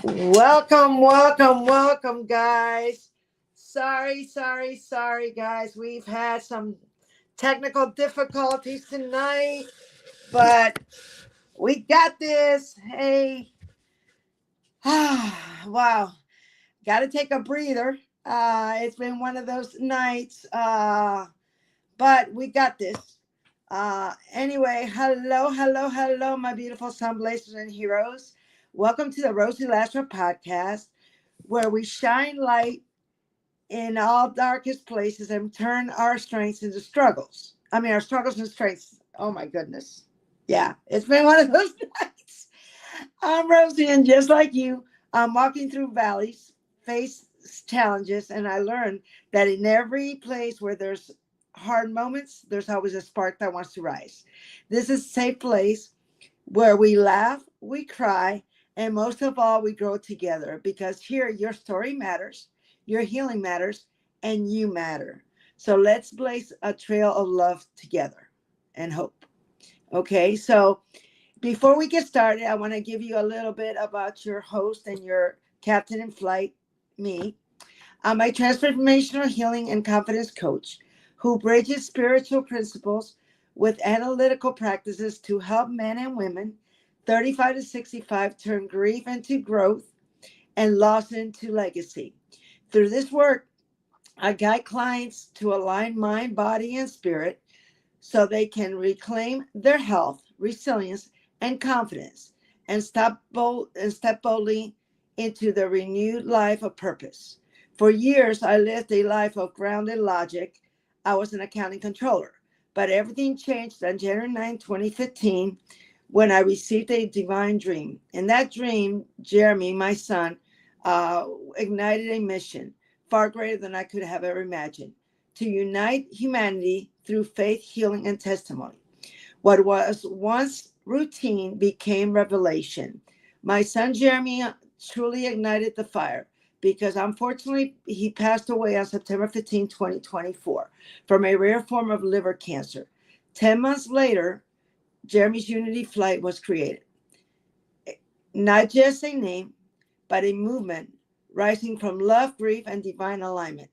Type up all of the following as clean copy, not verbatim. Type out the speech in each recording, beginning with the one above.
Welcome, guys. Sorry, guys. We've had some technical difficulties tonight, but we got this. Hey, wow. Got to take a breather. It's been one of those nights, but we got this. Anyway, hello, my beautiful sunblazers and heroes. Welcome to the Rosie Lastra podcast, where we shine light in all darkest places and turn our strengths into struggles. I mean, our struggles and strengths. Oh my goodness. Yeah, it's been one of those nights. I'm Rosie, and just like you, I'm walking through valleys, face challenges, and I learned that in every place where there's hard moments, there's always a spark that wants to rise. This is a safe place where we laugh, we cry, and most of all, we grow together because here your story matters, your healing matters, and you matter. So let's blaze a trail of love together and hope. Okay, so before we get started, I want to give you a little bit about your host and your captain in flight, me. I'm a transformational healing and confidence coach who bridges spiritual principles with analytical practices to help men and women 35 to 65 turn grief into growth and loss into legacy. Through this work, I guide clients to align mind, body, and spirit so they can reclaim their health, resilience, and confidence and step boldly into the renewed life of purpose. For years, I lived a life of grounded logic. I was an accounting controller, but everything changed on January 9, 2015, when I received a divine dream. In that dream, Jeremy, my son, ignited a mission far greater than I could have ever imagined to unite humanity through faith, healing, and testimony. What was once routine became revelation. My son Jeremy truly ignited the fire because unfortunately he passed away on September 15, 2024, from a rare form of liver cancer. 10 months later, Jeremy's Unity Flight was created. Not just a name, but a movement rising from love, grief, and divine alignment.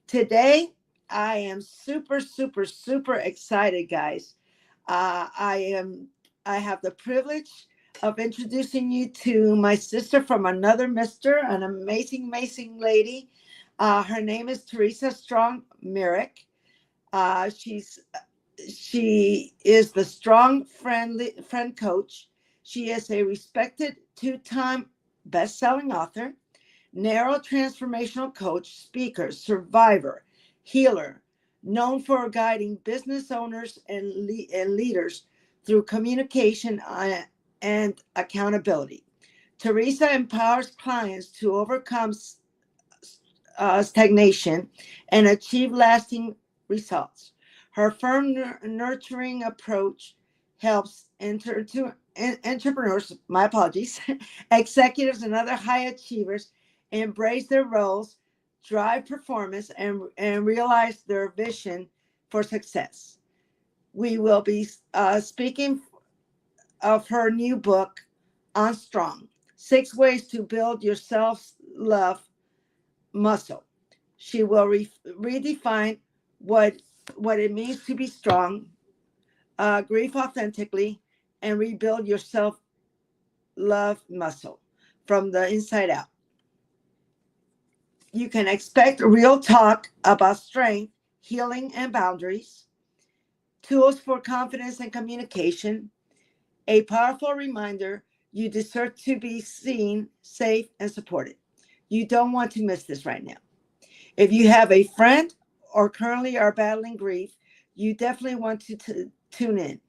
Today, I am super excited, guys. Uh, I am. I have the privilege of introducing you to my sister from another mister, an amazing lady. Her name is Teresa Strong Merrick. Uh, she's she is the strong friend coach. She is a respected two-time best-selling author, narrow transformational coach, speaker, survivor, healer, known for guiding business owners and leaders through communication and accountability. Teresa empowers clients to overcome stagnation and achieve lasting results. Her firm nurturing approach helps entrepreneurs, my apologies, executives and other high achievers embrace their roles, drive performance, and realize their vision for success. We will be speaking of her new book, On Strong, 6 Ways to Build Your Self-Love Muscle. She will redefine what what it means to be strong, grieve authentically, and rebuild your self love muscle from the inside out. You can expect real talk about strength, healing, and boundaries, tools for confidence and communication, a powerful reminder you deserve to be seen, safe, and supported. You don't want to miss this right now. If you have a friend or currently are battling grief, you definitely want to tune in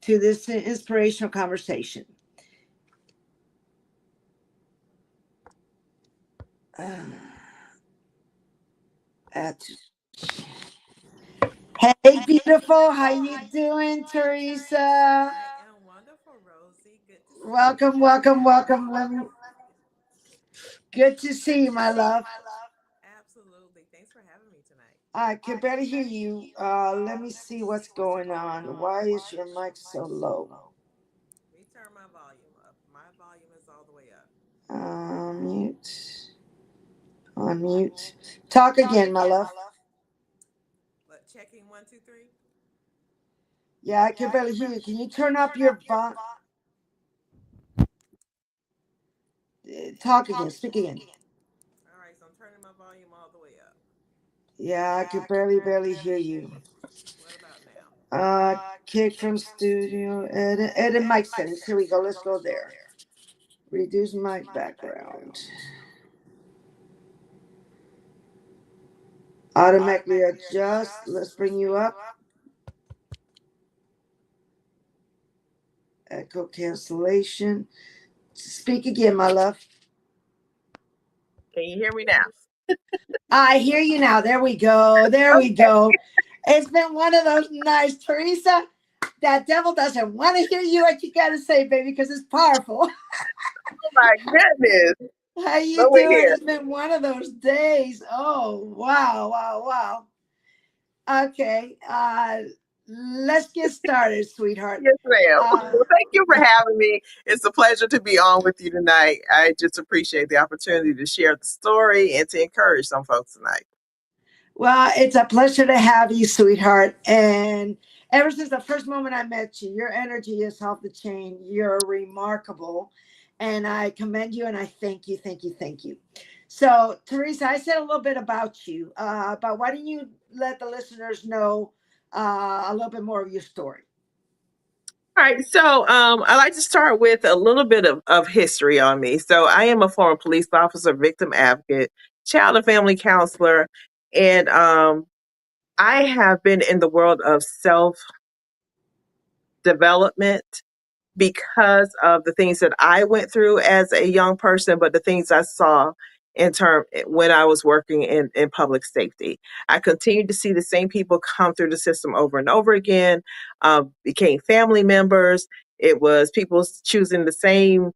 to this inspirational conversation. Uh, at- hey, beautiful, how you doing, Teresa? I am wonderful, Rosie. Good to see you. Welcome. Good to see you, my love. Absolutely. Thanks for having me tonight. I can barely hear you. Let me see what's going on. Why is your mic so low? Let me turn my volume up. My volume is all the way up. Mute. On mute. Talk again, my love. Checking 1, 2, 3. Yeah, I can barely hear you. Can you turn up your talk again? Speak again. All right, so I'm turning my volume all the way up. Yeah, I can barely hear you. What about now? Uh, kick from studio. Edit mic settings. Here we go. Let's go there. Reduce mic background. Automatically adjust. Let's bring you up. Echo cancellation. Speak again, my love. Can you hear me now? I hear you now. There we go. There we Okay. go. It's been one of those nights, Teresa. That devil doesn't want to hear you what you got to say, baby, because it's powerful. Oh my goodness. How you But we're doing? here. It's been one of those days. Oh, wow, wow, wow. Okay, let's get started, sweetheart. Yes, ma'am. Uh, Well, thank you for having me. It's a pleasure to be on with you tonight. I just appreciate the opportunity to share the story and to encourage some folks tonight. well, it's a pleasure to have you, sweetheart. And ever since the first moment I met you, your energy is off the chain. You're remarkable. And I commend you and I thank you, thank you, thank you. So, Teresa, I said a little bit about you, but why don't you let the listeners know a little bit more of your story? All right, so I like to start with a little bit of history on me. So I am a former police officer, victim advocate, child and family counselor, and I have been in the world of self development because of the things that I went through as a young person, but the things I saw in term when I was working in public safety. I continued to see the same people come through the system over and over again, became family members. It was people choosing the same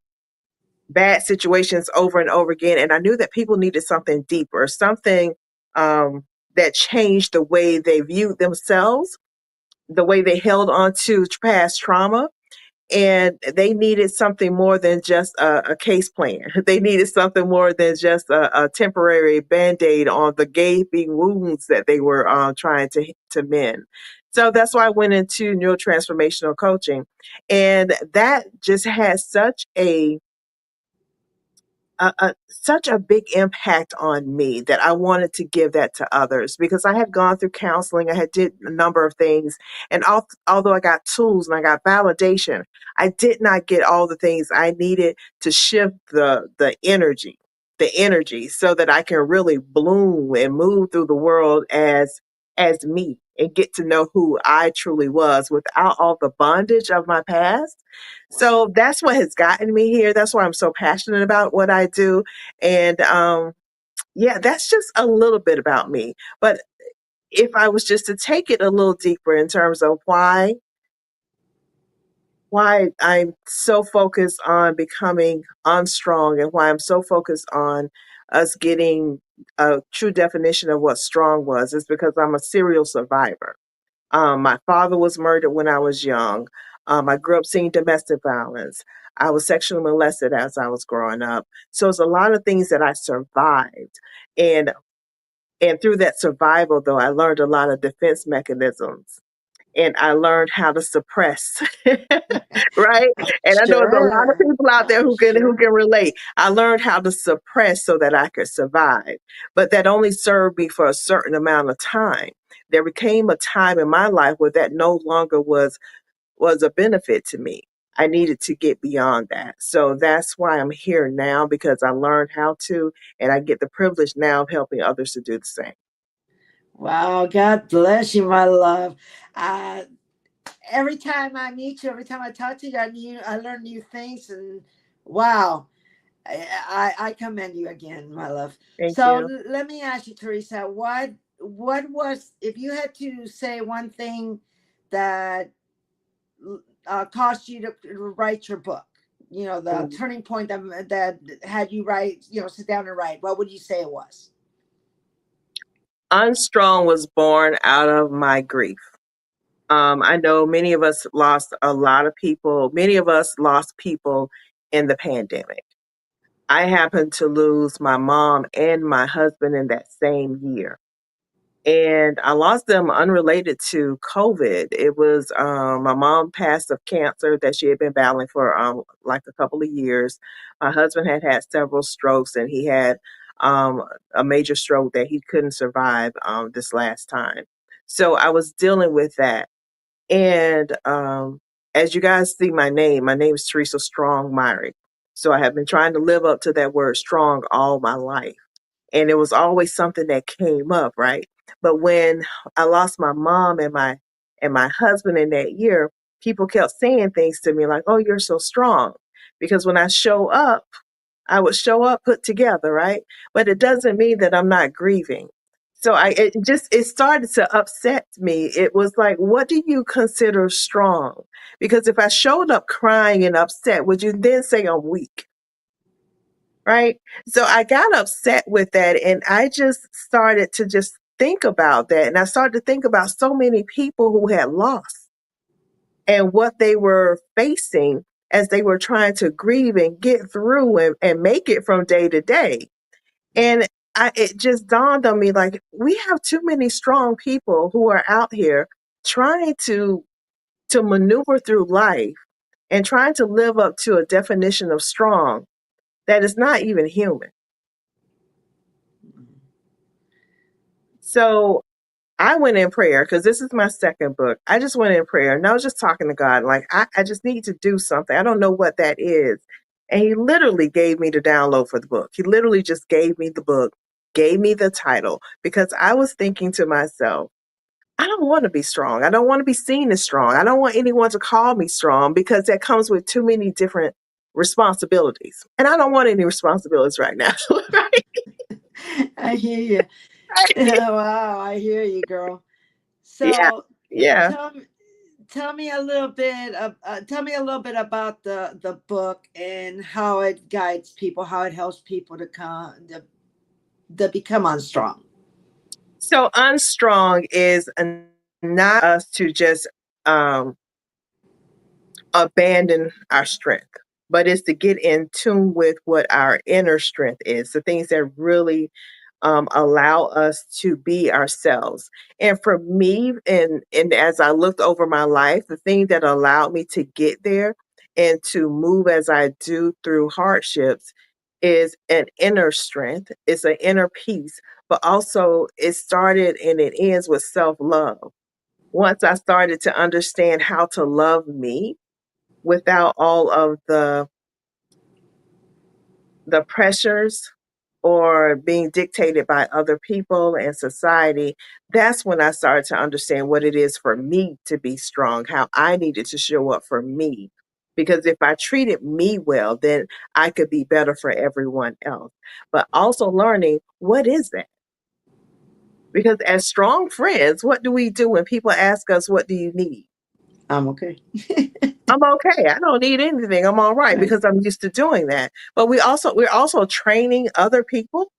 bad situations over and over again. And I knew that people needed something deeper, something that changed the way they viewed themselves, the way they held on to past trauma, and they needed something more than just a case plan. They needed something more than just a temporary band-aid on the gaping wounds that they were trying to mend. So that's why I went into neurotransformational coaching. And that just has such a big impact on me that I wanted to give that to others because I had gone through counseling. I had did a number of things, and although I got tools and I got validation, I did not get all the things I needed to shift the energy, so that I can really bloom and move through the world as me and get to know who I truly was without all the bondage of my past. So that's what has gotten me here. That's why I'm so passionate about what I do. And yeah, that's just a little bit about me. But if I was just to take it a little deeper in terms of why I'm so focused on becoming unstrong and why I'm so focused on us getting a true definition of what strong was, is because I'm a serial survivor. My father was murdered when I was young. I grew up seeing domestic violence. I was sexually molested as I was growing up. So it's a lot of things that I survived. And and through that survival, though, I learned a lot of defense mechanisms, and I learned how to suppress, right? And I know there's a lot of Sure. people out there I'm who sure. can relate. I learned how to suppress so that I could survive, but that only served me for a certain amount of time. There became a time in my life where that no longer was a benefit to me. I needed to get beyond that. So that's why I'm here now, because I learned how to, and I get the privilege now of helping others to do the same. Wow, God bless you, my love. Uh, every time I meet you, every time I talk to you, I learn new things, and wow, I commend you again, my love. Thank So you. let me ask you, Teresa, what was, if you had to say one thing that caused you to write your book? You know, the Mm. turning point that had you write, sit down and write. What would you say it was? Unstrong was born out of my grief. I know many of us lost a lot of people. Many of us lost people in the pandemic. I happened to lose my mom and my husband in that same year. And I lost them unrelated to COVID. It was my mom passed of cancer that she had been battling for like a couple of years. My husband had had several strokes, and he had um, a major stroke that he couldn't survive this last time. So I was dealing with that. And as you guys see my name is Teresa Strong Myrick. So I have been trying to live up to that word strong all my life. And it was always something that came up, right? But when I lost my mom and my husband in that year, people kept saying things to me like, "Oh, you're so strong." Because when I show up, I would show up put together, right? But it doesn't mean that I'm not grieving. So it started to upset me. It was like, what do you consider strong? Because if I showed up crying and upset, would you then say I'm weak? Right? So I got upset with that, and I just started to just think about that. And I started to think about so many people who had lost and what they were facing as they were trying to grieve and get through and make it from day to day. And it just dawned on me like, we have too many strong people who are out here trying to maneuver through life and trying to live up to a definition of strong that is not even human. So I went in prayer because this is my second book. I just went in prayer and I was just talking to God, like, I just need to do something. I don't know what that is. And He literally gave me the download for the book. He literally just gave me the book, gave me the title, because I was thinking to myself, I don't want to be strong. I don't want to be seen as strong. I don't want anyone to call me strong because that comes with too many different responsibilities. And I don't want any responsibilities right now. I hear you. Right? Wow, I hear you, girl. Yeah. So Yeah. tell me, tell me a little bit of, tell me a little bit about the book and how it guides people, how it helps people to become unstrong. So unstrong is not us to just um, abandon our strength, but it's to get in tune with what our inner strength is, the things that really allow us to be ourselves. And for me, and as I looked over my life, the thing that allowed me to get there and to move as I do through hardships is an inner strength. It's an inner peace, but also it started and it ends with self love. Once I started to understand how to love me without all of the pressures or being dictated by other people and society, that's when I started to understand what it is for me to be strong, how I needed to show up for me. Because if I treated me well, then I could be better for everyone else. But also learning, what is that? Because as strong friends, what do we do when people ask us, what do you need? I'm okay. I'm okay. I don't need anything. I'm all right Right. because I'm used to doing that. But we're also training other people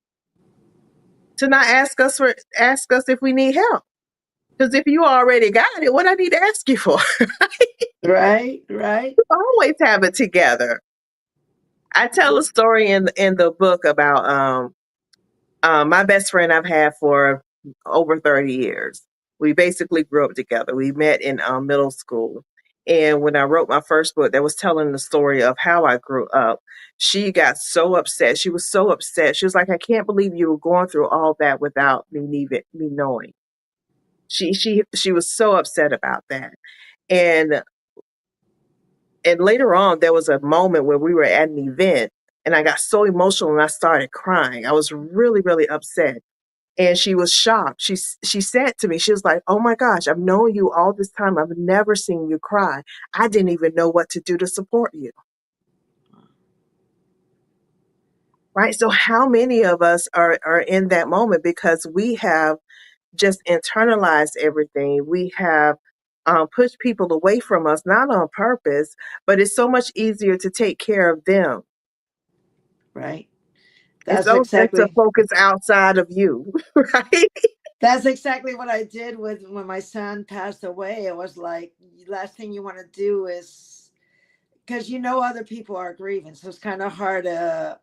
to not ask us if we need help. Because if you already got it, what I need to ask you for? Right, right. You always have it together. I tell a story in the book about my best friend I've had for over 30 years. We basically grew up together. We met in middle school. And when I wrote my first book that was telling the story of how I grew up, she got so upset. She was so upset. She was like, I can't believe you were going through all that without me knowing. She was so upset about that. And and later on there was a moment where we were at an event and I got so emotional and I started crying. I was really, really upset. And she was shocked. She said to me, she was like, "Oh my gosh, I've known you all this time. I've never seen you cry. I didn't even know what to do to support you." Right? So how many of us are in that moment because we have just internalized everything. We have pushed people away from us, not on purpose, but it's so much easier to take care of them. Right. It's That's so good to exactly focus outside of you, right? that's exactly what I did with when my son passed away. It was like last thing you want to do is because you know other people are grieving, so it's kind of hard to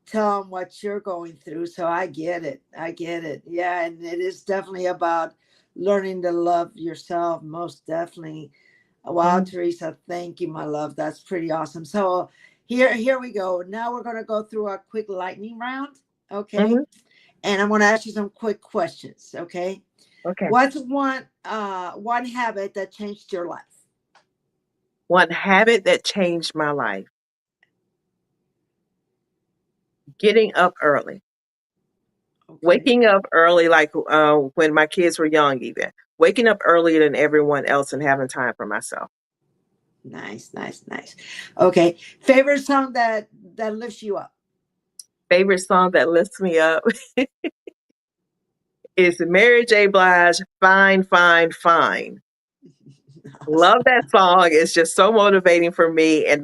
tell them what you're going through. So I get it. I get it. Yeah, and it is definitely about learning to love yourself. Most definitely. Wow, Mhm. Teresa, thank you, my love. That's pretty awesome. So here we go. Now we're gonna go through a quick lightning round. Okay. Mhm. And I'm gonna ask you some quick questions. Okay. Okay. What's one habit that changed your life? One habit that changed my life: getting up early. Okay. Waking up early, like when my kids were young, even waking up earlier than everyone else and having time for myself. Nice, nice, nice. Okay. Favorite song that lifts you up? Favorite song that lifts me up is Mary J. Blige, "Fine, Fine, Fine." Awesome. Love that song. It's just so motivating for me. And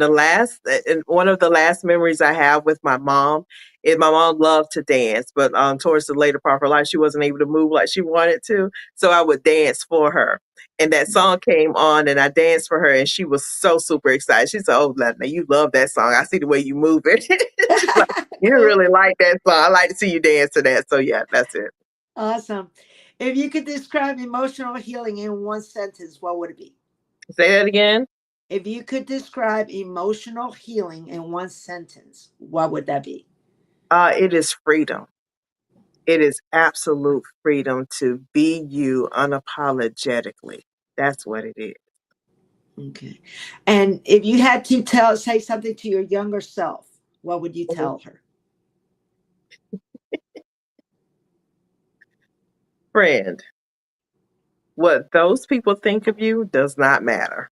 one of the last memories I have with my mom is my mom loved to dance, but towards the later part of her life, she wasn't able to move like she wanted to. So I would dance for her. And that song came on and I danced for her and she was so super excited. She said, "Oh, Latna, you love that song. I see the way you move it." She's like, "You Cool. really like that song. I like to see you dance to that." So yeah, that's it. Awesome. If you could describe emotional healing in one sentence, what would it be? Say that again. If you could describe emotional healing in one sentence, what would that be? It is freedom. It is absolute freedom to be you unapologetically. That's what it is. Okay. And if you had to say something to your younger self, what would you Mhm. tell her? Friend, what those people think of you does not matter.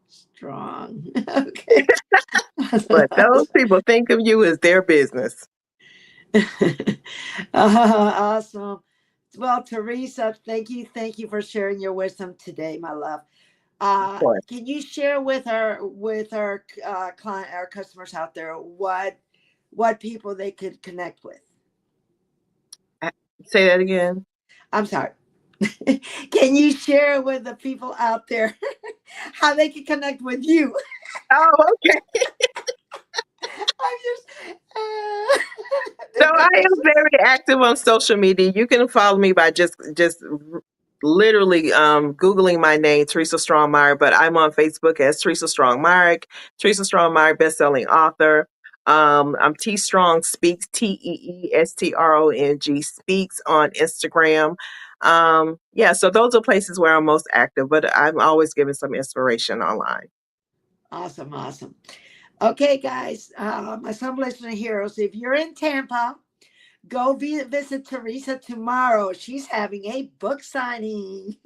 Strong. Okay. What those people think of you is their business. Awesome. Well, Teresa, thank you for sharing your wisdom today, my love. Of course. Can you share with our client, our customers out there, what people they could connect with? Uh, Say that again. I'm sorry. Can you share with the people out there how they can connect with you? Oh, okay. I'm just So I am very active on social media. You can follow me by literally googling my name, Teresa Strong-Meyer. But I'm on Facebook as Teresa Strong-Meyer, Teresa Strong-Meyer, best-selling author. I'm T Strong Speaks, TEESTRONG Speaks on Instagram. Yeah, so those are places where I'm most active. But I'm always giving some inspiration online. awesome, awesome. Okay, guys, my Celebration of Heroes. If you're in Tampa, go visit Teresa tomorrow. She's having a book signing.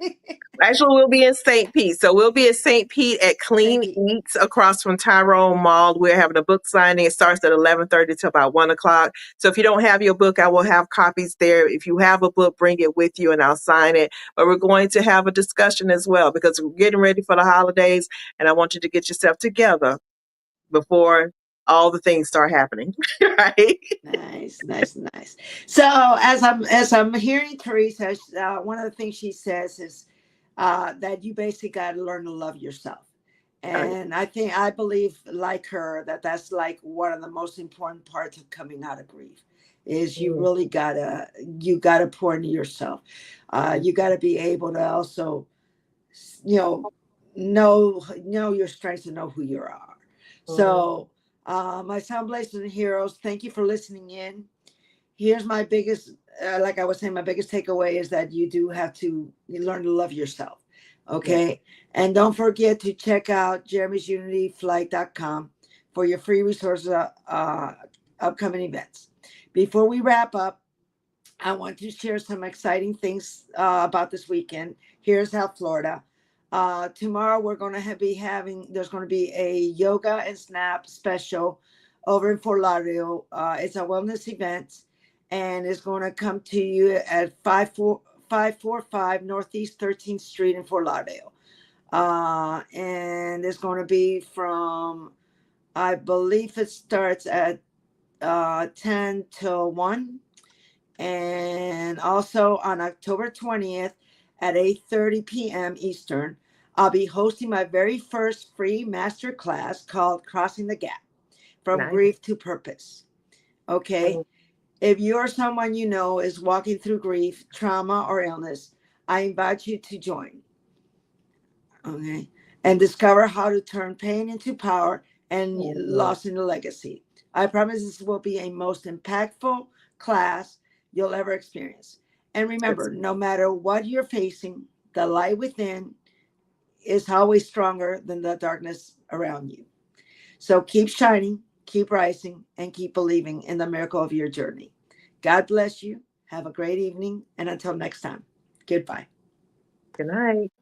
Actually, we'll be in St. Pete. So we'll be at St. Pete at Thank Clean you. Eats across from Tyrone Mall. We're having a book signing. It starts at 11:30 to about 1 o'clock. So if you don't have your book, I will have copies there. If you have a book, bring it with you and I'll sign it. But we're going to have a discussion as well because we're getting ready for the holidays and I want you to get yourself together before all the things start happening. Right? Nice, nice, nice. So as I'm hearing Teresa, one of the things she says is that you basically got to learn to love yourself. Oh, yeah. And I believe like her that that's like one of the most important parts of coming out of grief is Mhm. you gotta pour into yourself. You gotta be able to also you know your strengths and know who you are. Mhm. So my sound blazers and heroes, thank you for listening in. Here's my biggest like I was saying, my biggest takeaway is that you do have to learn to love yourself. Yeah. Okay. And don't forget to check out jeremy'sunityflight.com for your free resources, upcoming events. Before we wrap up, I want to share some exciting things about this weekend. Here's South Florida. Tomorrow we're going to be having. There's going to be a yoga and snap special over in Fort Lauderdale. It's a wellness event, and it's going to come to you at 545 Northeast 13th Street in Fort Lauderdale. And it's going to be from, I believe it starts at 10 till 1, and also on October 20th at 8:30 p.m. Eastern, I'll be hosting my very first free master class called Crossing the Gap from Nice. Grief to Purpose. Okay. If you're someone you know is walking through grief, trauma, or illness, I invite you to join. Okay. And discover how to turn pain into power and Mhm. loss into legacy. I promise this will be a most impactful class you'll ever experience. And Yes. remember, no matter what you're facing, the light within is always stronger than the darkness around you. So keep shining, keep rising, and keep believing in the miracle of your journey. God bless you. Have a great evening. And until next time, goodbye. Good night.